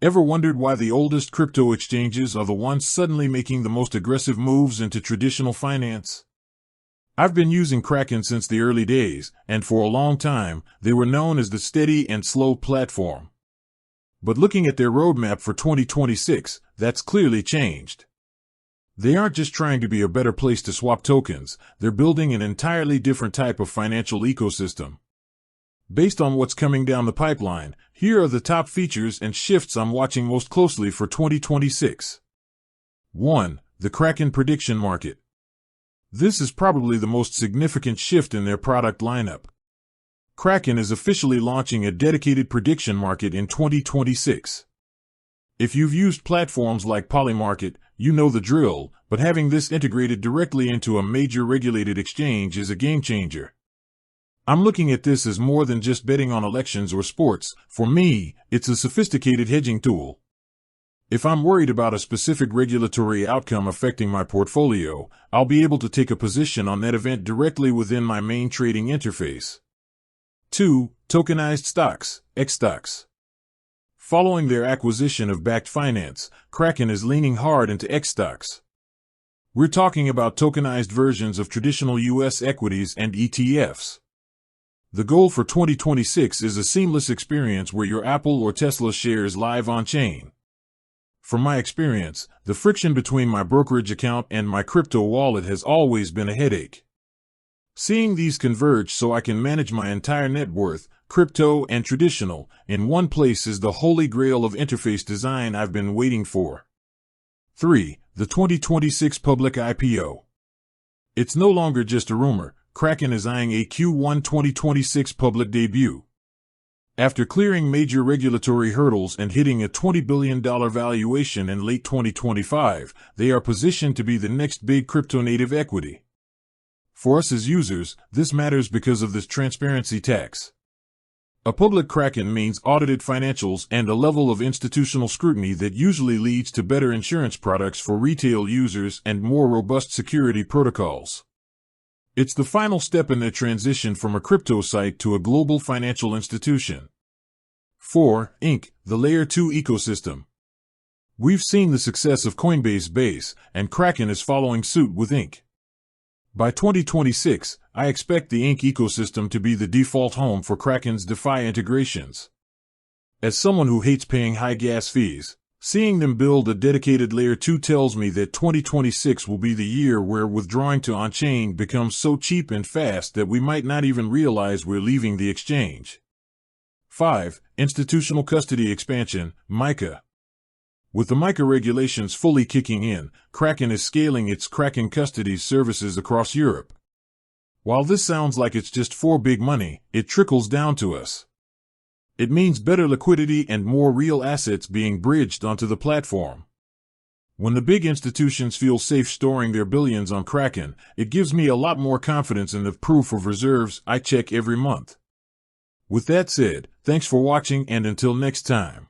Ever wondered why the oldest crypto exchanges are the ones suddenly making the most aggressive moves into traditional finance? I've been using Kraken since the early days, and for a long time, they were known as the steady and slow platform. But looking at their roadmap for 2026, that's clearly changed. They aren't just trying to be a better place to swap tokens, they're building an entirely different type of financial ecosystem. Based on what's coming down the pipeline, here are the top features and shifts I'm watching most closely for 2026. 1. The Kraken prediction market. This is probably the most significant shift in their product lineup. Kraken is officially launching a dedicated prediction market in 2026. If you've used platforms like Polymarket, you know the drill, but having this integrated directly into a major regulated exchange is a game changer. I'm looking at this as more than just betting on elections or sports. For me, it's a sophisticated hedging tool. If I'm worried about a specific regulatory outcome affecting my portfolio, I'll be able to take a position on that event directly within my main trading interface. 2. Tokenized stocks, XStocks. Following their acquisition of Backed Finance, Kraken is leaning hard into XStocks. We're talking about tokenized versions of traditional U.S. equities and ETFs. The goal for 2026 is a seamless experience where your Apple or Tesla shares live on-chain. From my experience, the friction between my brokerage account and my crypto wallet has always been a headache. Seeing these converge so I can manage my entire net worth, crypto and traditional, in one place is the holy grail of interface design I've been waiting for. 3. The 2026 public IPO. It's no longer just a rumor. Kraken is eyeing a Q1 2026 public debut. After clearing major regulatory hurdles and hitting a $20 billion valuation in late 2025, they are positioned to be the next big crypto-native equity. For us as users, this matters because of this transparency tax. A public Kraken means audited financials and a level of institutional scrutiny that usually leads to better insurance products for retail users and more robust security protocols. It's the final step in the transition from a crypto site to a global financial institution. 4. Inc., the Layer 2 ecosystem. We've seen the success of Coinbase Base, and Kraken is following suit with Inc. By 2026, I expect the Inc. ecosystem to be the default home for Kraken's DeFi integrations. As someone who hates paying high gas fees, seeing them build a dedicated Layer 2 tells me that 2026 will be the year where withdrawing to on-chain becomes so cheap and fast that we might not even realize we're leaving the exchange. 5. Institutional custody expansion, MiCA. With the MiCA regulations fully kicking in, Kraken is scaling its Kraken custody services across Europe. While this sounds like it's just for big money, it trickles down to us. It means better liquidity and more real assets being bridged onto the platform. When the big institutions feel safe storing their billions on Kraken, it gives me a lot more confidence in the proof of reserves I check every month. With that said, thanks for watching, and until next time.